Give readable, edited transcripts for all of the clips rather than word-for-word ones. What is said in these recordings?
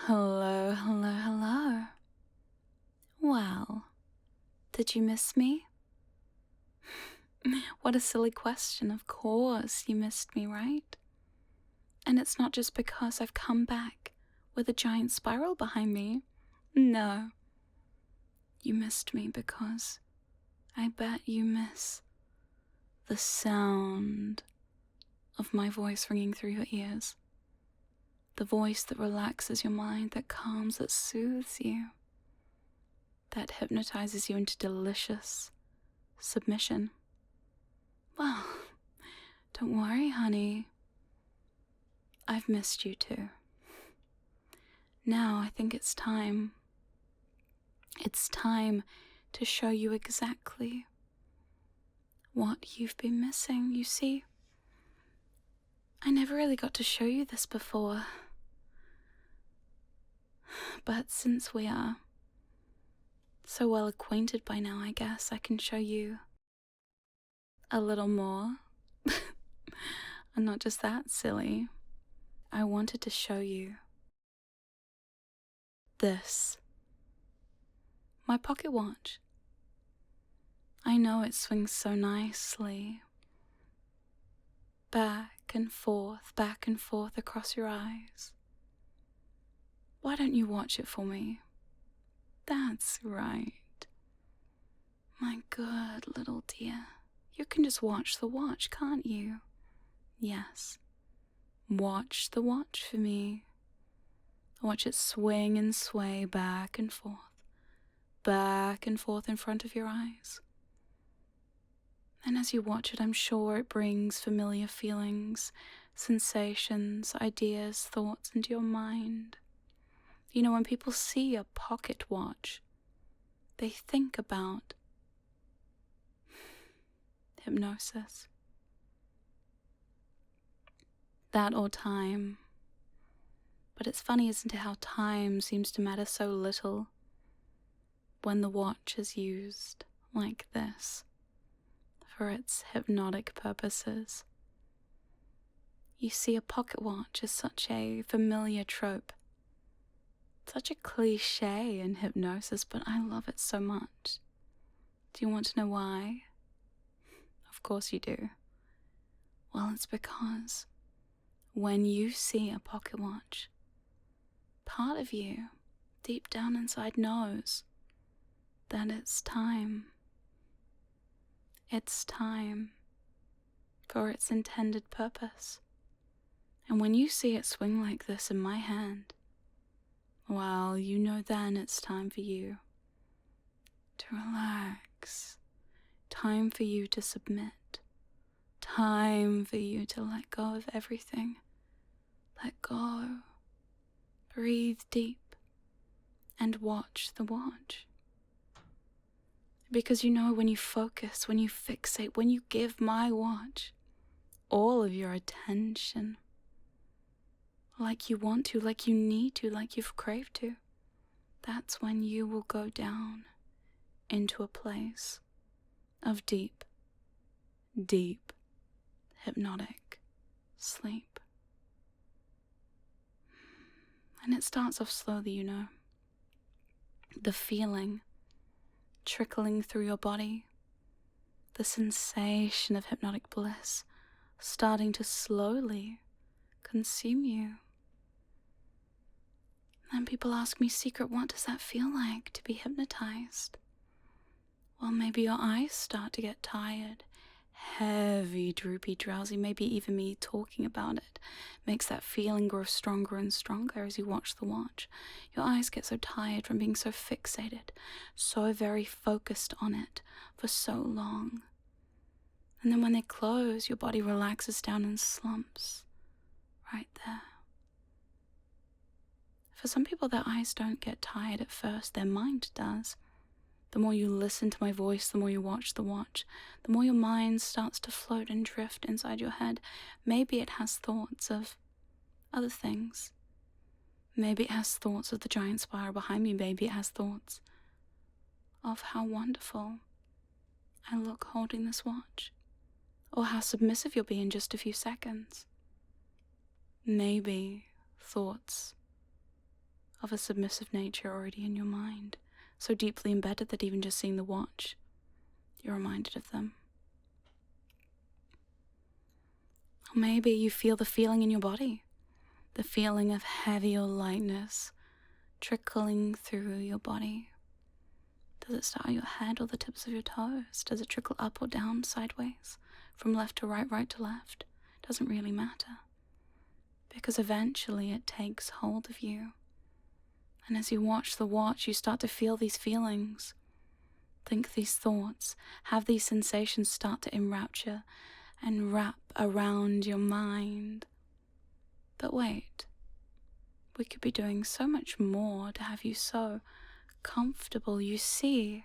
Hello, hello, hello. Well, did you miss me? What a silly question. Of course you missed me, right? And it's not just because I've come back with a giant spiral behind me. No. You missed me because I bet you miss the sound of my voice ringing through your ears. The voice that relaxes your mind, that calms, that soothes you, that hypnotizes you into delicious submission. Well, don't worry, honey. I've missed you too. Now I think it's time. It's time to show you exactly what you've been missing. You see, I never really got to show you this before. But since we are so well acquainted by now, I guess I can show you a little more. And not just that silly. I wanted to show you this. My pocket watch. I know it swings so nicely. Back and forth across your eyes. Why don't you watch it for me? That's right. My good little dear. You can just watch the watch, can't you? Yes. Watch the watch for me. Watch it swing and sway back and forth in front of your eyes. And as you watch it, I'm sure it brings familiar feelings, sensations, ideas, thoughts into your mind. You know, when people see a pocket watch, they think about hypnosis. That or time. But it's funny, isn't it, how time seems to matter so little when the watch is used like this for its hypnotic purposes. You see, a pocket watch is such a familiar trope, such a cliche in hypnosis, but I love it so much. Do you want to know why? Of course you do. Well, it's because when you see a pocket watch, part of you, deep down inside, knows that it's time. It's time for its intended purpose. And when you see it swing like this in my hand, well, you know then it's time for you to relax. Time for you to submit. Time for you to let go of everything. Let go. Breathe deep and watch the watch. Because you know, when you focus, when you fixate, when you give my watch all of your attention, like you want to, like you need to, like you've craved to, that's when you will go down into a place of deep, deep, hypnotic sleep. And it starts off slowly, you know. The feeling trickling through your body, the sensation of hypnotic bliss starting to slowly consume you. And people ask me, Secret, what does that feel like to be hypnotized? Well, maybe your eyes start to get tired, heavy, droopy, drowsy. Maybe even me talking about it makes that feeling grow stronger and stronger as you watch the watch. Your eyes get so tired from being so fixated, so very focused on it for so long. And then when they close, your body relaxes down and slumps right there. For some people, their eyes don't get tired at first, their mind does. The more you listen to my voice, the more you watch the watch, the more your mind starts to float and drift inside your head. Maybe it has thoughts of other things. Maybe it has thoughts of the giant spiral behind me. Maybe it has thoughts of how wonderful I look holding this watch, or how submissive you'll be in just a few seconds. Maybe thoughts of a submissive nature already in your mind, so deeply embedded that even just seeing the watch, you're reminded of them. Or maybe you feel the feeling in your body, the feeling of heavy or lightness trickling through your body. Does it start at your head or the tips of your toes? Does it trickle up or down, sideways, from left to right, right to left? Doesn't really matter, because eventually it takes hold of you. And as you watch the watch, you start to feel these feelings, think these thoughts, have these sensations start to enrapture and wrap around your mind. But wait, we could be doing so much more to have you so comfortable. You see,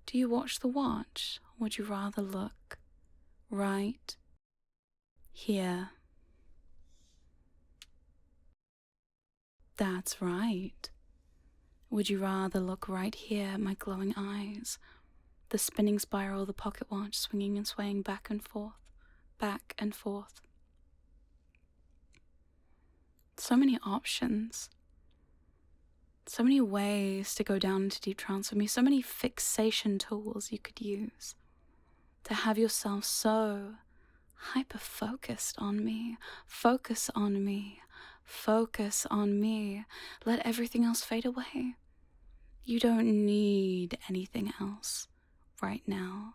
do you watch the watch, or would you rather look right here? That's right. Would you rather look right here at my glowing eyes, the spinning spiral of the pocket watch swinging and swaying back and forth, back and forth? So many options, so many ways to go down into deep trance with me, so many fixation tools you could use to have yourself so hyper-focused on me. Focus on me. Focus on me. Let everything else fade away. You don't need anything else right now.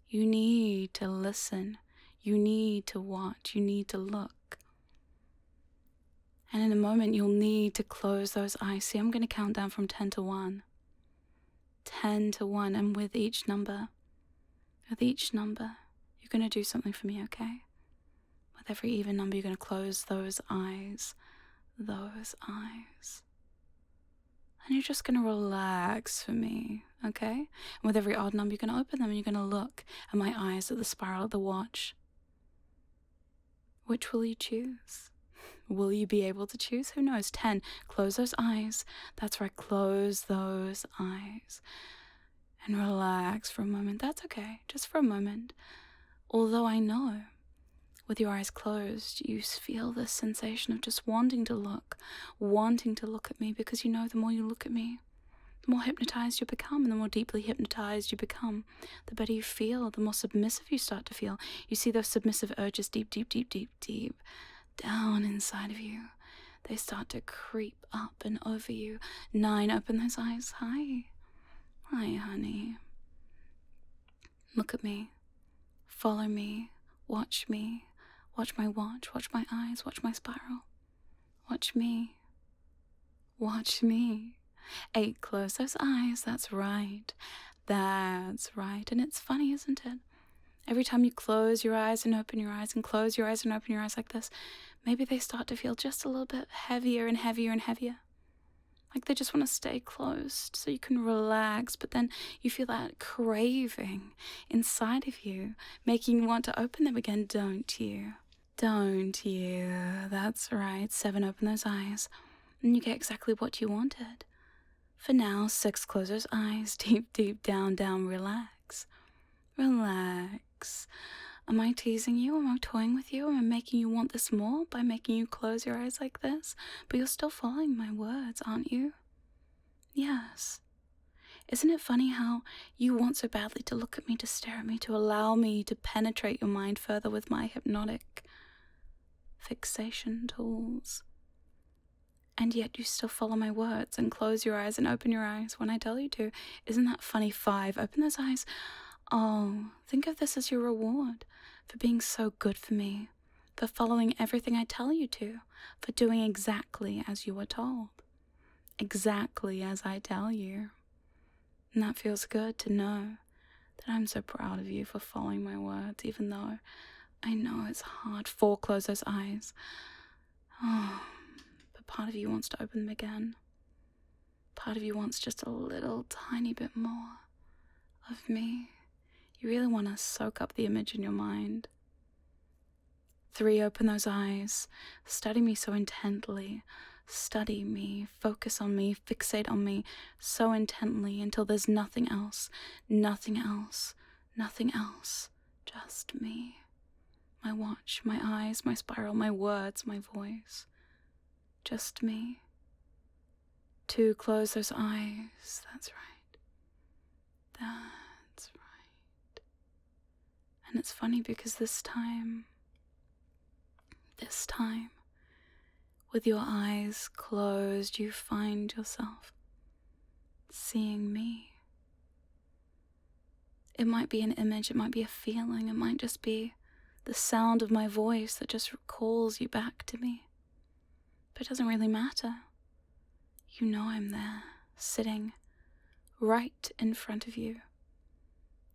You need to listen. You need to watch. You need to look. And in a moment, you'll need to close those eyes. See, I'm going to count down from 10 to 1. 10 to 1. And with each number, you're going to do something for me, okay? With every even number, you're going to close those eyes. Those eyes. And you're just going to relax for me, okay? And with every odd number, you're going to open them and you're going to look at my eyes, at the spiral, at the watch. Which will you choose? Will you be able to choose? Who knows? 10. Close those eyes. That's right. Close those eyes. And relax for a moment. That's okay. Just for a moment. Although I know, with your eyes closed, you feel this sensation of just wanting to look at me, because you know the more you look at me, the more hypnotized you become, and the more deeply hypnotized you become, the better you feel, the more submissive you start to feel. You see those submissive urges deep, deep, deep, deep, deep down inside of you. They start to creep up and over you. 9, open those eyes. Hi. Hi, honey. Look at me. Follow me. Watch me. Watch my watch. Watch my eyes. Watch my spiral. Watch me. Watch me. 8, close those eyes. That's right. That's right. And it's funny, isn't it? Every time you close your eyes and open your eyes and close your eyes and open your eyes like this, maybe they start to feel just a little bit heavier and heavier and heavier. Like they just want to stay closed so you can relax, but then you feel that craving inside of you, making you want to open them again, don't you? Don't you? That's right. 7, open those eyes, and you get exactly what you wanted. For now, 6, close those eyes, deep, deep, down, down, relax. Relax. Am I teasing you? Am I toying with you? Am I making you want this more by making you close your eyes like this? But you're still following my words, aren't you? Yes. Isn't it funny how you want so badly to look at me, to stare at me, to allow me to penetrate your mind further with my hypnotic fixation tools? And yet you still follow my words and close your eyes and open your eyes when I tell you to. Isn't that funny? 5, open those eyes. Oh, think of this as your reward for being so good for me, for following everything I tell you to, for doing exactly as you were told, exactly as I tell you. And that feels good to know that I'm so proud of you for following my words, even though I know it's hard. 4, close those eyes. Oh, but part of you wants to open them again. Part of you wants just a little tiny bit more of me. You really want to soak up the image in your mind. 3, open those eyes. Study me so intently. Study me, focus on me, fixate on me so intently until there's nothing else, nothing else, nothing else. Just me. My watch, my eyes, my spiral, my words, my voice. Just me. 2, close those eyes. That's right. That's right. And it's funny because this time, with your eyes closed, you find yourself seeing me. It might be an image, it might be a feeling, it might just be the sound of my voice that just calls you back to me. But it doesn't really matter. You know I'm there, sitting right in front of you,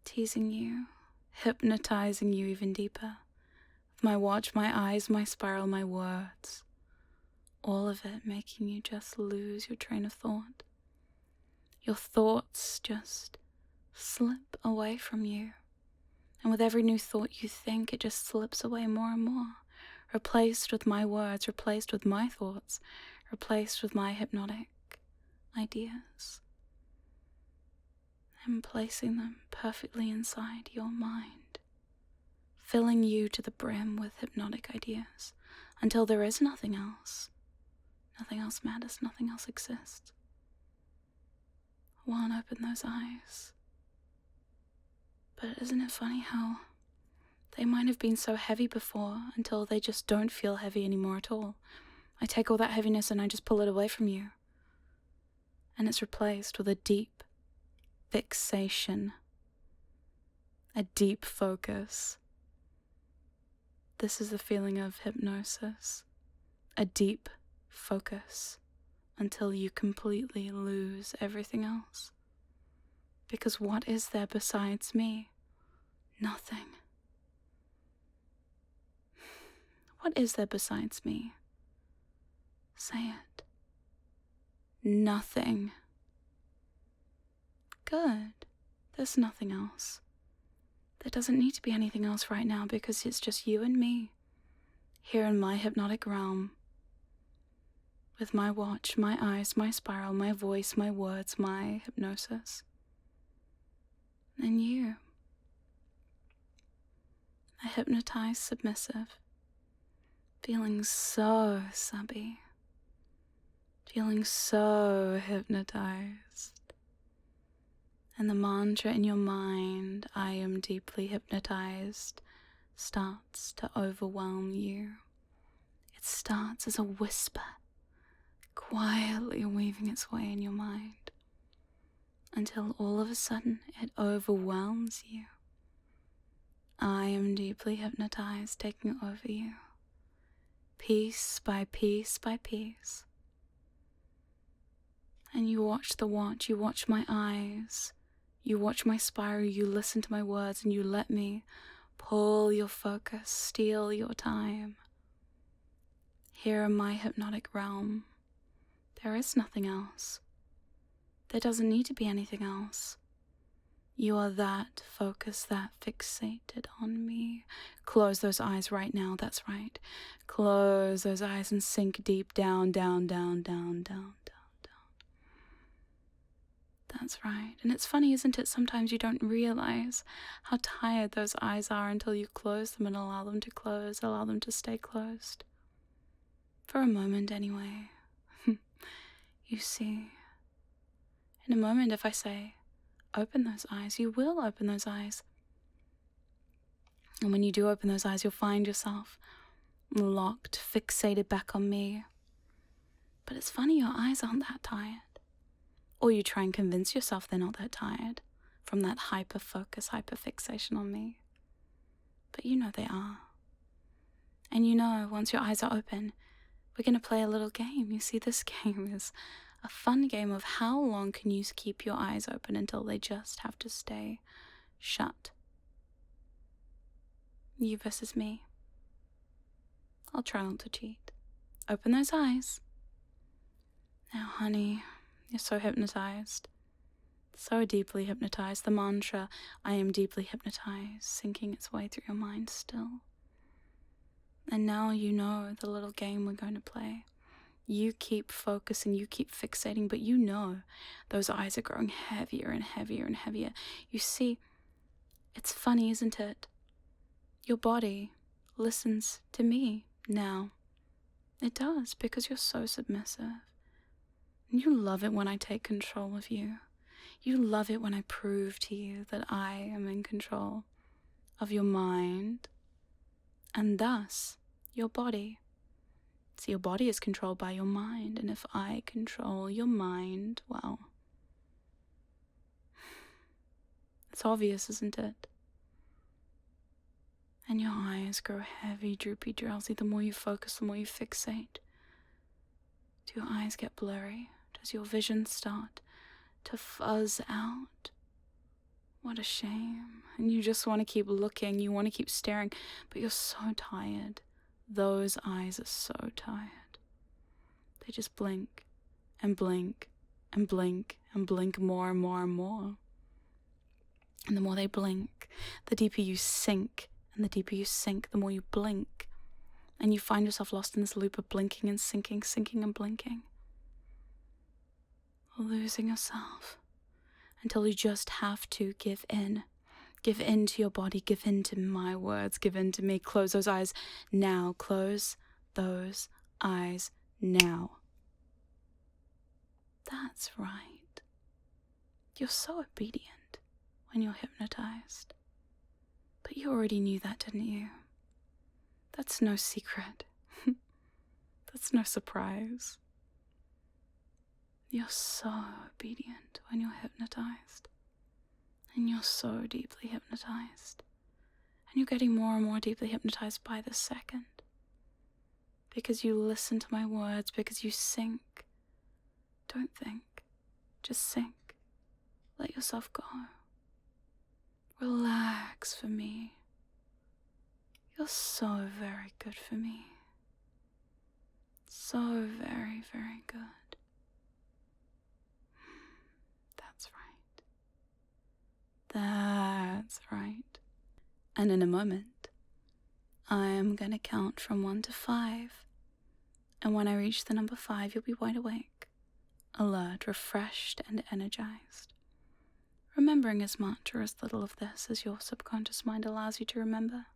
teasing you, hypnotizing you even deeper. With my watch, my eyes, my spiral, my words. All of it making you just lose your train of thought. Your thoughts just slip away from you. And with every new thought you think, it just slips away more and more. Replaced with my words, replaced with my thoughts, replaced with my hypnotic ideas. And placing them perfectly inside your mind. Filling you to the brim with hypnotic ideas. Until there is nothing else. Nothing else matters, nothing else exists. One, open those eyes. But isn't it funny how they might have been so heavy before until they just don't feel heavy anymore at all. I take all that heaviness and I just pull it away from you. And it's replaced with a deep fixation. A deep focus. This is the feeling of hypnosis. A deep focus until you completely lose everything else. Because what is there besides me? Nothing. What is there besides me? Say it. Nothing. Good. There's nothing else. There doesn't need to be anything else right now because it's just you and me. Here in my hypnotic realm. With my watch, my eyes, my spiral, my voice, my words, my hypnosis. And you. A hypnotized submissive. Feeling so subby. Feeling so hypnotized. And the mantra in your mind, I am deeply hypnotized, starts to overwhelm you. It starts as a whisper, quietly weaving its way in your mind, until all of a sudden it overwhelms you. I am deeply hypnotized, taking over you, piece by piece by piece. And you watch the watch, you watch my eyes, you watch my spiral, you listen to my words, and you let me pull your focus, steal your time. Here in my hypnotic realm, there is nothing else. There doesn't need to be anything else. You are that focused, that fixated on me. Close those eyes right now, that's right. Close those eyes and sink deep down, down, down, down, down, down. That's right. And it's funny, isn't it? Sometimes you don't realize how tired those eyes are until you close them and allow them to close, allow them to stay closed. For a moment anyway. You see, in a moment if I say, open those eyes, you will open those eyes. And when you do open those eyes, you'll find yourself locked, fixated back on me. But it's funny, your eyes aren't that tired. Or you try and convince yourself they're not that tired from that hyper-focus, hyper-fixation on me. But you know they are. And you know, once your eyes are open, we're going to play a little game. You see, this game is a fun game of how long can you keep your eyes open until they just have to stay shut. You versus me. I'll try not to cheat. Open those eyes. Now, honey, you're so hypnotized. So deeply hypnotized. The mantra, I am deeply hypnotized, sinking its way through your mind still. And now you know the little game we're going to play. You keep focusing, you keep fixating, but you know those eyes are growing heavier and heavier and heavier. You see, it's funny, isn't it? Your body listens to me now. It does, because you're so submissive. And you love it when I take control of you. You love it when I prove to you that I am in control of your mind and thus your body. So your body is controlled by your mind, and if I control your mind, well, it's obvious, isn't it? And your eyes grow heavy, droopy, drowsy. The more you focus, the more you fixate. Do your eyes get blurry? Does your vision start to fuzz out? What a shame. And you just want to keep looking, you want to keep staring, but you're so tired. Those eyes are so tired. They just blink and blink and blink and blink more and more and more. And the more they blink, the deeper you sink. And the deeper you sink, the more you blink. And you find yourself lost in this loop of blinking and sinking, sinking and blinking. Losing yourself. Until you just have to give in. Give in to your body, give in to my words, give in to me. Close those eyes now. Close those eyes now. That's right. You're so obedient when you're hypnotized. But you already knew that, didn't you? That's no secret. That's no surprise. You're so obedient when you're hypnotized. And you're so deeply hypnotized. And you're getting more and more deeply hypnotized by the second. Because you listen to my words, because you sink. Don't think. Just sink. Let yourself go. Relax for me. You're so very good for me. So very, very good. That's right. That's right. And in a moment, I am going to count from 1 to 5. And when I reach the number 5, you'll be wide awake, alert, refreshed, and energized. Remembering as much or as little of this as your subconscious mind allows you to remember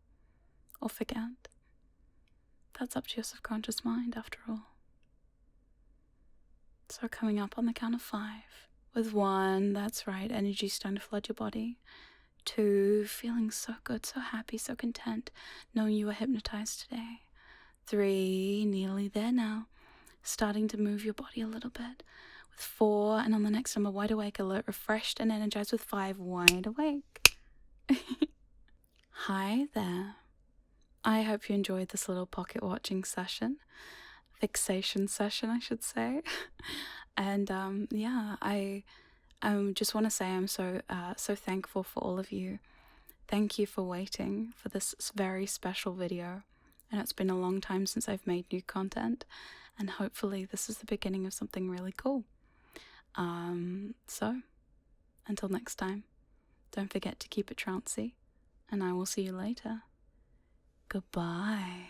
or forget. That's up to your subconscious mind, after all. So coming up on the count of 5, with 1, that's right, energy starting to flood your body. 2, feeling so good, so happy, so content, knowing you were hypnotized today. 3, nearly there now, starting to move your body a little bit. 4, and on the next number, wide awake, alert, refreshed, and energized. With 5, wide awake. Hi there. I hope you enjoyed this little pocket watching session. Fixation session, I should say. And I just want to say I'm so thankful for all of you. Thank you for waiting for this very special video. And it's been a long time since I've made new content. And hopefully this is the beginning of something really cool. So, until next time, don't forget to keep it trancey, and I will see you later. Goodbye.